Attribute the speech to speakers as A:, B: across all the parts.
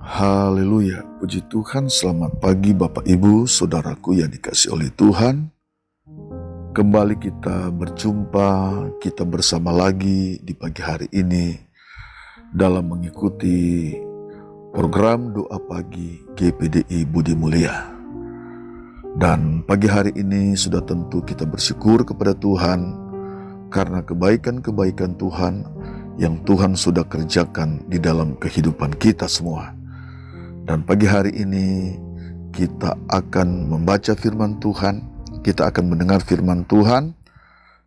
A: Haleluya, puji Tuhan, selamat pagi Bapak Ibu, Saudaraku yang dikasihi oleh Tuhan. Kembali kita berjumpa, kita bersama lagi di pagi hari ini dalam mengikuti program doa pagi GPDI Budi Mulia. Dan pagi hari ini sudah tentu kita bersyukur kepada Tuhan karena kebaikan-kebaikan Tuhan yang Tuhan sudah kerjakan di dalam kehidupan kita semua. Dan pagi hari ini kita akan membaca firman Tuhan, kita akan mendengar firman Tuhan,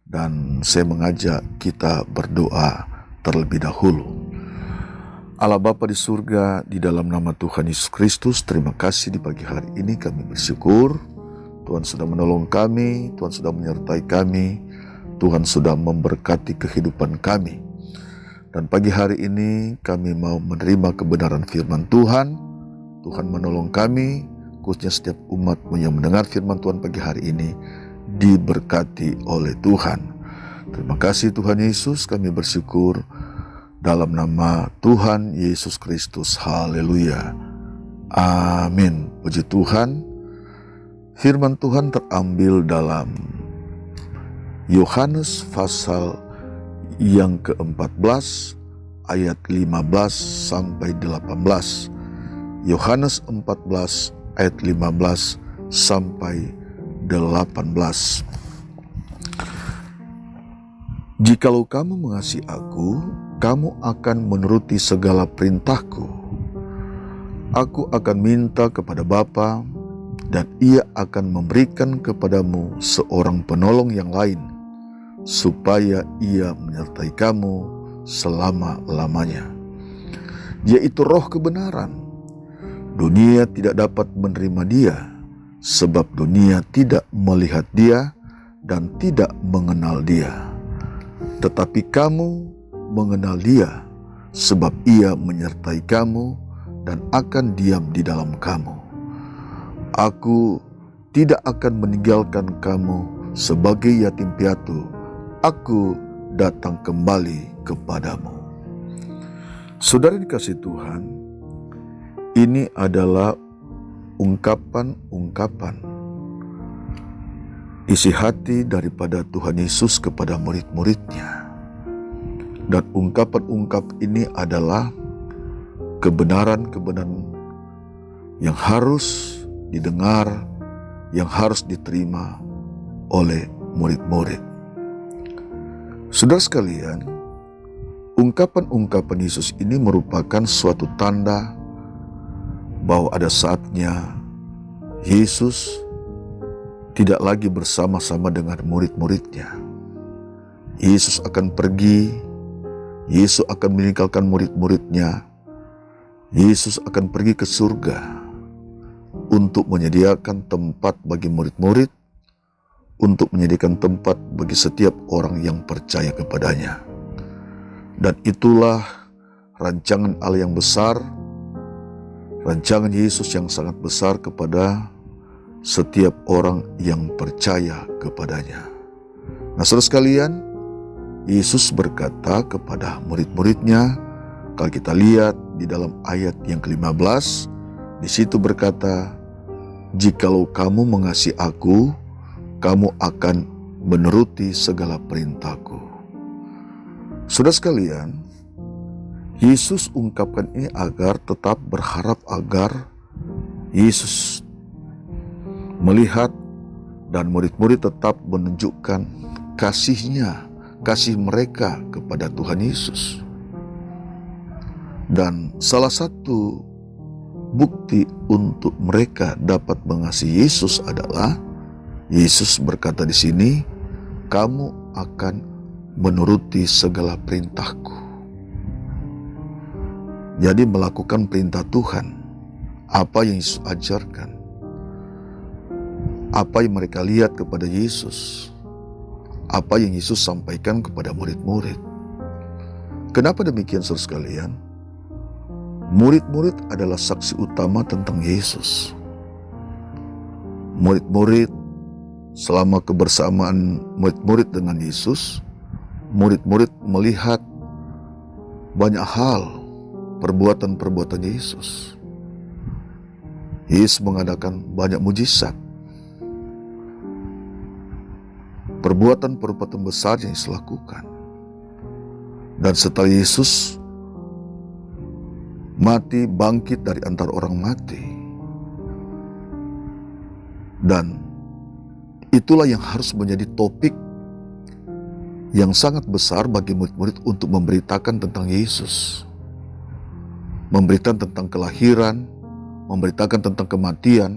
A: dan saya mengajak kita berdoa terlebih dahulu. Allah Bapa di surga, di dalam nama Tuhan Yesus Kristus, terima kasih di pagi hari ini kami bersyukur. Tuhan sudah menolong kami, Tuhan sudah menyertai kami, Tuhan sudah memberkati kehidupan kami. Dan pagi hari ini kami mau menerima kebenaran firman Tuhan. Tuhan menolong kami, khususnya setiap umat-Mu yang mendengar firman Tuhan pagi hari ini, diberkati oleh Tuhan. Terima kasih Tuhan Yesus, kami bersyukur dalam nama Tuhan Yesus Kristus. Haleluya. Amin. Puji Tuhan. Firman Tuhan terambil dalam Yohanes pasal yang ke-14 ayat 15 sampai 18. Yohanes 14 ayat 15 sampai 18. Jikalau kamu mengasihi aku, kamu akan menuruti segala perintahku. Aku akan minta kepada Bapa, dan Ia akan memberikan kepadamu seorang penolong yang lain, supaya Ia menyertai kamu selama-lamanya, yaitu Roh kebenaran. Dunia tidak dapat menerima Dia, sebab dunia tidak melihat Dia dan tidak mengenal Dia. Tetapi kamu mengenal Dia, sebab Ia menyertai kamu dan akan diam di dalam kamu. Aku tidak akan meninggalkan kamu sebagai yatim piatu. Aku datang kembali kepadamu. Saudara dikasihi Tuhan, ini adalah ungkapan-ungkapan isi hati daripada Tuhan Yesus kepada murid-muridnya. Dan ungkapan-ungkapan ini adalah kebenaran-kebenaran yang harus didengar, yang harus diterima oleh murid-murid. Saudara sekalian, ungkapan-ungkapan Yesus ini merupakan suatu tanda bahwa ada saatnya Yesus tidak lagi bersama-sama dengan murid-muridnya. Yesus akan pergi, Yesus akan meninggalkan murid-muridnya, Yesus akan pergi ke surga untuk menyediakan tempat bagi murid-murid, untuk menyediakan tempat bagi setiap orang yang percaya kepadanya. Dan itulah rancangan Allah yang besar, rancangan Yesus yang sangat besar kepada setiap orang yang percaya kepadanya. Nah, saudara sekalian, Yesus berkata kepada murid-muridnya, kalau kita lihat di dalam ayat yang ke-15, di situ berkata, jikalau kamu mengasihi aku, kamu akan menuruti segala perintahku. Saudara sekalian, Yesus ungkapkan ini agar tetap berharap agar Yesus melihat dan murid-murid tetap menunjukkan kasihnya, kasih mereka kepada Tuhan Yesus. Dan salah satu bukti untuk mereka dapat mengasihi Yesus adalah Yesus berkata di sini, kamu akan menuruti segala perintahku. Jadi melakukan perintah Tuhan, apa yang Yesus ajarkan, apa yang mereka lihat kepada Yesus, apa yang Yesus sampaikan kepada murid-murid. Kenapa demikian saudara sekalian? Murid-murid adalah saksi utama tentang Yesus. Murid-murid selama kebersamaan murid-murid dengan Yesus, murid-murid melihat banyak hal perbuatan-perbuatan Yesus. Yesus mengadakan banyak mujizat. Perbuatan-perbuatan besar yang Yesus lakukan. Dan setelah Yesus mati, bangkit dari antara orang mati. Dan itulah yang harus menjadi topik yang sangat besar bagi murid-murid untuk memberitakan tentang Yesus. Memberitakan tentang kelahiran, memberitakan tentang kematian,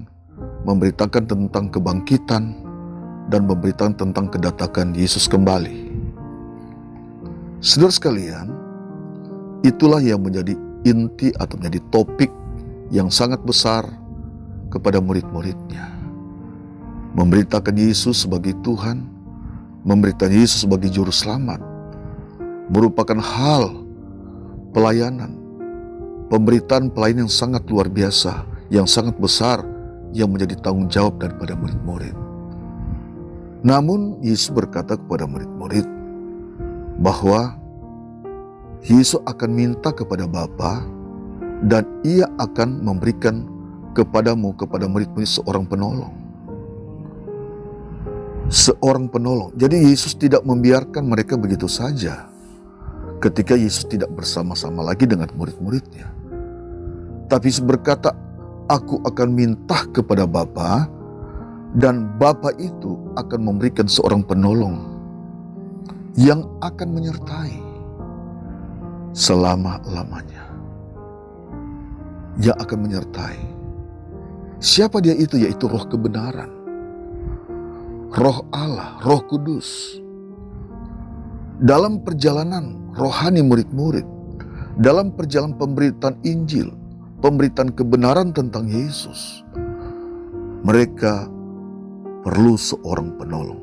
A: memberitakan tentang kebangkitan, dan memberitakan tentang kedatangan Yesus kembali. Saudara sekalian, itulah yang menjadi inti atau menjadi topik yang sangat besar kepada murid-muridnya. Memberitakan Yesus sebagai Tuhan, memberitakan Yesus sebagai Juru Selamat, merupakan hal pelayanan, pemberitaan pelayanan yang sangat luar biasa, yang sangat besar, yang menjadi tanggung jawab daripada murid-murid. Namun Yesus berkata kepada murid-murid bahwa Yesus akan minta kepada Bapa dan Ia akan memberikan kepada murid-murid seorang penolong. Seorang penolong. Jadi Yesus tidak membiarkan mereka begitu saja ketika Yesus tidak bersama-sama lagi dengan murid-muridnya. Tapi Yesus berkata, aku akan minta kepada Bapa dan Bapa itu akan memberikan seorang penolong yang akan menyertai selama-lamanya. Yang akan menyertai. Siapa dia itu? Yaitu Roh kebenaran. Roh Allah, Roh Kudus. Dalam perjalanan rohani murid-murid, dalam perjalanan pemberitaan Injil, pemberitaan kebenaran tentang Yesus, mereka perlu seorang penolong,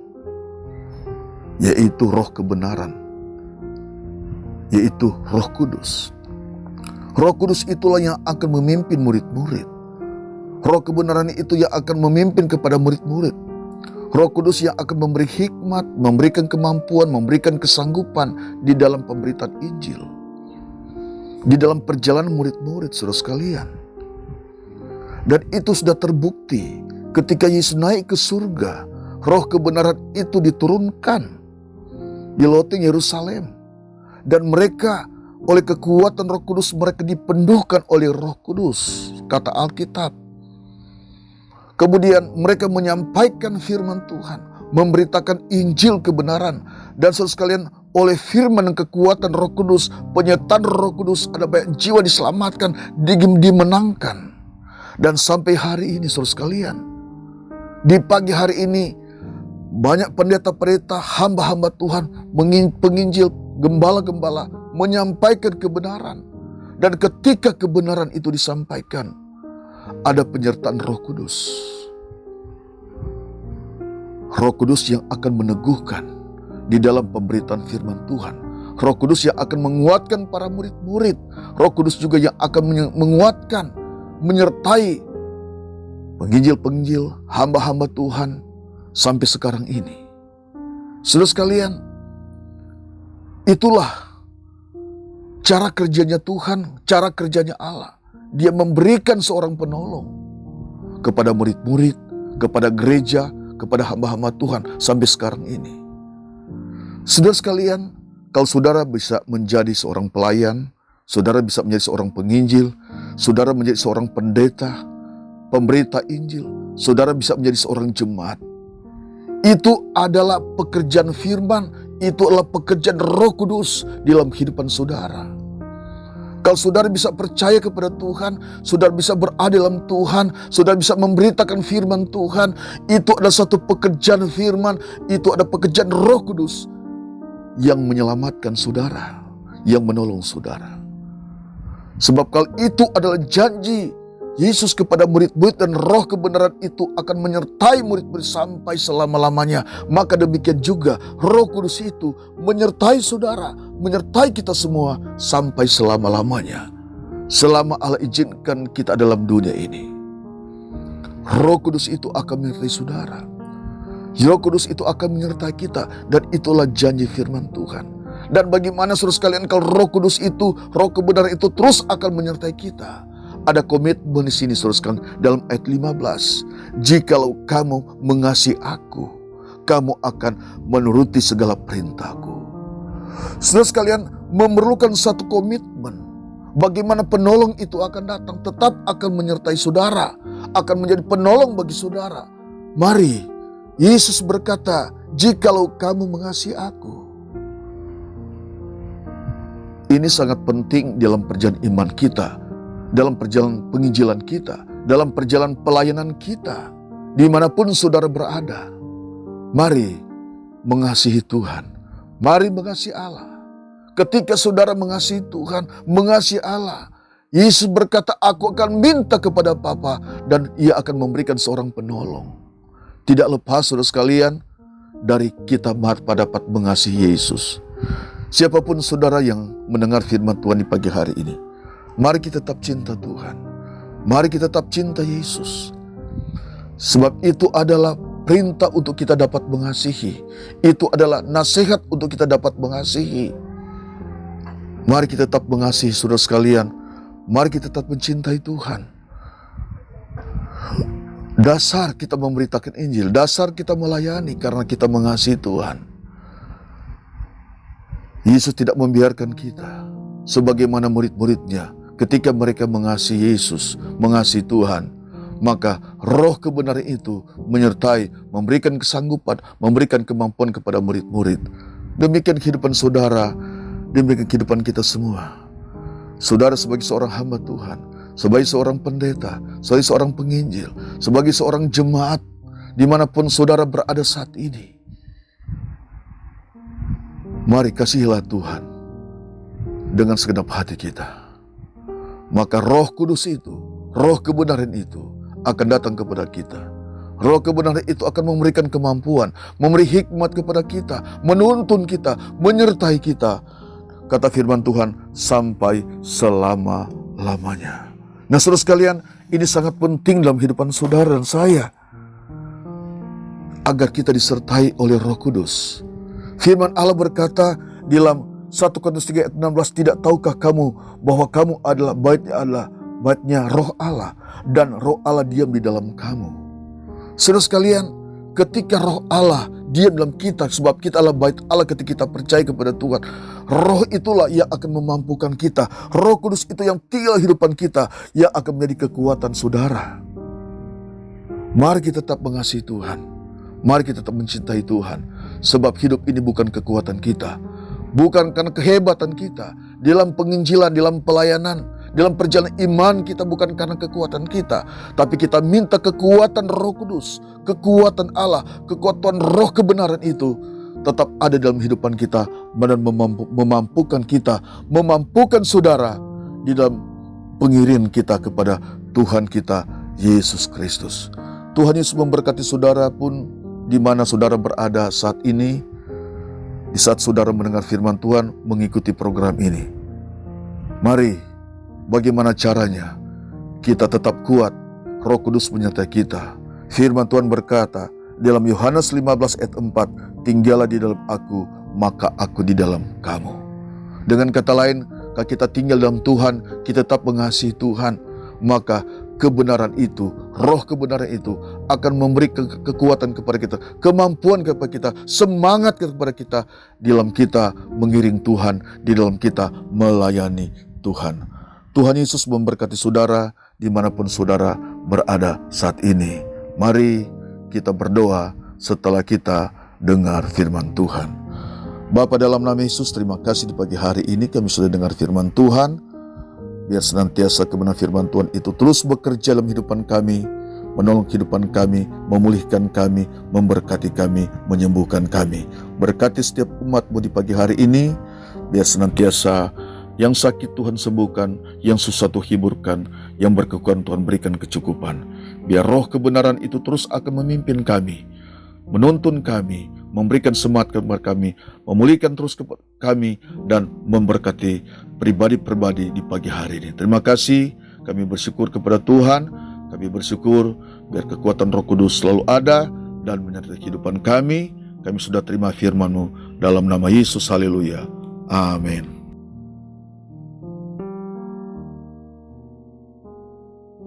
A: yaitu Roh kebenaran, yaitu Roh Kudus. Roh Kudus itulah yang akan memimpin murid-murid. Roh kebenaran itu yang akan memimpin kepada murid-murid. Roh Kudus yang akan memberi hikmat, memberikan kemampuan, memberikan kesanggupan di dalam pemberitaan Injil. Di dalam perjalanan murid-murid, saudara sekalian. Dan itu sudah terbukti ketika Yesus naik ke surga. Roh kebenaran itu diturunkan di loteng Yerusalem. Dan mereka oleh kekuatan Roh Kudus, mereka dipenuhkan oleh Roh Kudus, kata Alkitab. Kemudian mereka menyampaikan firman Tuhan, memberitakan Injil kebenaran. Dan saudara sekalian, oleh firman dan kekuatan Roh Kudus, penyertaan Roh Kudus, ada banyak jiwa diselamatkan, dimenangkan. Dan sampai hari ini saudara sekalian, di pagi hari ini, banyak pendeta-pendeta, hamba-hamba Tuhan, penginjil, gembala-gembala, menyampaikan kebenaran. Dan ketika kebenaran itu disampaikan, ada penyertaan Roh Kudus. Roh Kudus yang akan meneguhkan di dalam pemberitaan firman Tuhan. Roh Kudus yang akan menguatkan para murid-murid. Roh Kudus juga yang akan menguatkan, menyertai penginjil-penginjil, hamba-hamba Tuhan sampai sekarang ini. Saudara sekalian, itulah cara kerjanya Tuhan, cara kerjanya Allah. Dia memberikan seorang penolong kepada murid-murid, kepada gereja, kepada hamba-hamba Tuhan sampai sekarang ini. Saudara sekalian, kalau saudara bisa menjadi seorang pelayan, saudara bisa menjadi seorang penginjil, saudara menjadi seorang pendeta, pemberita Injil, saudara bisa menjadi seorang jemaat. Itu adalah pekerjaan firman, itu adalah pekerjaan Roh Kudus dalam kehidupan saudara. Kalau saudara bisa percaya kepada Tuhan, saudara bisa berada dalam Tuhan, saudara bisa memberitakan firman Tuhan, itu adalah satu pekerjaan firman, itu ada pekerjaan Roh Kudus yang menyelamatkan saudara, yang menolong saudara. Sebab kalau itu adalah janji Yesus kepada murid-murid, dan Roh kebenaran itu akan menyertai murid-murid sampai selama-lamanya. Maka demikian juga Roh Kudus itu menyertai saudara, menyertai kita semua sampai selama-lamanya. Selama Allah izinkan kita dalam dunia ini. Roh Kudus itu akan menyertai saudara. Roh Kudus itu akan menyertai kita, dan itulah janji firman Tuhan. Dan bagaimana saudara sekalian kalau Roh Kudus itu, Roh kebenaran itu terus akan menyertai kita. Ada komitmen di sini saudara sekalian dalam ayat 15. Jikalau kamu mengasihi aku, kamu akan menuruti segala perintahku. Saudara sekalian, memerlukan satu komitmen. Bagaimana penolong itu akan datang, tetap akan menyertai saudara, akan menjadi penolong bagi saudara. Mari, Yesus berkata, jikalau kamu mengasihi aku. Ini sangat penting dalam perjalanan iman kita, dalam perjalanan penginjilan kita, dalam perjalanan pelayanan kita, dimanapun saudara berada. Mari mengasihi Tuhan, mari mengasihi Allah. Ketika saudara mengasihi Tuhan, mengasihi Allah, Yesus berkata, aku akan minta kepada Bapa dan Ia akan memberikan seorang penolong. Tidak lepas saudara sekalian dari kita dapat mengasihi Yesus. Siapapun saudara yang mendengar firman Tuhan di pagi hari ini, mari kita tetap cinta Tuhan. Mari kita tetap cinta Yesus. Sebab itu adalah perintah untuk kita dapat mengasihi. Itu adalah nasihat untuk kita dapat mengasihi. Mari kita tetap mengasihi saudara sekalian. Mari kita tetap mencintai Tuhan. Dasar kita memberitakan Injil, dasar kita melayani karena kita mengasihi Tuhan. Yesus tidak membiarkan kita sebagaimana murid-muridnya ketika mereka mengasihi Yesus, mengasihi Tuhan. Maka roh kebenaran itu menyertai, memberikan kesanggupan, memberikan kemampuan kepada murid-murid. Demikian kehidupan saudara, demikian kehidupan kita semua. Saudara sebagai seorang hamba Tuhan, sebagai seorang pendeta, sebagai seorang penginjil, sebagai seorang jemaat, dimanapun saudara berada saat ini. Mari kasihilah Tuhan dengan segenap hati kita. Maka roh kudus itu, roh kebenaran itu akan datang kepada kita. Roh kebenaran itu akan memberikan kemampuan, memberi hikmat kepada kita, menuntun kita, menyertai kita. Kata firman Tuhan, sampai selama-lamanya. Nah saudara sekalian, ini sangat penting dalam kehidupan saudara dan saya. Agar kita disertai oleh Roh Kudus. Firman Allah berkata dalam 1 Korintus 3 ayat 16, tidak tahukah kamu bahwa kamu adalah baitnya Roh Allah dan Roh Allah diam di dalam kamu. Saudara sekalian, ketika Roh Allah diam dalam kita, sebab kita adalah bait Allah ketika kita percaya kepada Tuhan, Roh itulah yang akan memampukan kita. Roh Kudus itu yang tinggal hidupan kita, yang akan menjadi kekuatan saudara. Mari kita tetap mengasihi Tuhan. Mari kita tetap mencintai Tuhan. Sebab hidup ini bukan kekuatan kita, bukan karena kehebatan kita. Dalam penginjilan, dalam pelayanan, dalam perjalanan iman kita bukan karena kekuatan kita. Tapi kita minta kekuatan Roh Kudus, kekuatan Allah, kekuatan roh kebenaran itu tetap ada dalam kehidupan kita. Dan memampukan kita, memampukan saudara di dalam pengiring kita kepada Tuhan kita, Yesus Kristus. Tuhan Yesus memberkati saudara pun di mana saudara berada saat ini, di saat saudara mendengar firman Tuhan, mengikuti program ini. Mari, bagaimana caranya? Kita tetap kuat, Roh Kudus menyertai kita. Firman Tuhan berkata, dalam Yohanes 15 ayat 4, tinggallah di dalam aku, maka aku di dalam kamu. Dengan kata lain, kalau kita tinggal dalam Tuhan, kita tetap mengasihi Tuhan, maka kebenaran itu, roh kebenaran itu akan memberi kekuatan kepada kita, kemampuan kepada kita, semangat kepada kita, di dalam kita mengiring Tuhan, di dalam kita melayani Tuhan. Tuhan Yesus memberkati saudara dimanapun saudara berada saat ini. Mari kita berdoa setelah kita dengar firman Tuhan. Bapa, dalam nama Yesus, terima kasih di pagi hari ini kami sudah dengar firman Tuhan. Biar senantiasa kebenaran firman Tuhan itu terus bekerja dalam kehidupan kami, menolong kehidupan kami, memulihkan kami, memberkati kami, menyembuhkan kami. Berkati setiap umat-Mu di pagi hari ini, biar senantiasa yang sakit Tuhan sembuhkan, yang susah Tuhan hiburkan, yang berkekuatan Tuhan berikan kecukupan. Biar roh kebenaran itu terus akan memimpin kami, menuntun kami, memberikan semangat kepada kami, memulihkan terus kepada kami, dan memberkati pribadi-pribadi di pagi hari ini. Terima kasih, kami bersyukur kepada Tuhan, kami bersyukur biar kekuatan Roh Kudus selalu ada dan menyertai kehidupan kami. Kami sudah terima firman-Mu dalam nama Yesus, haleluya, amin.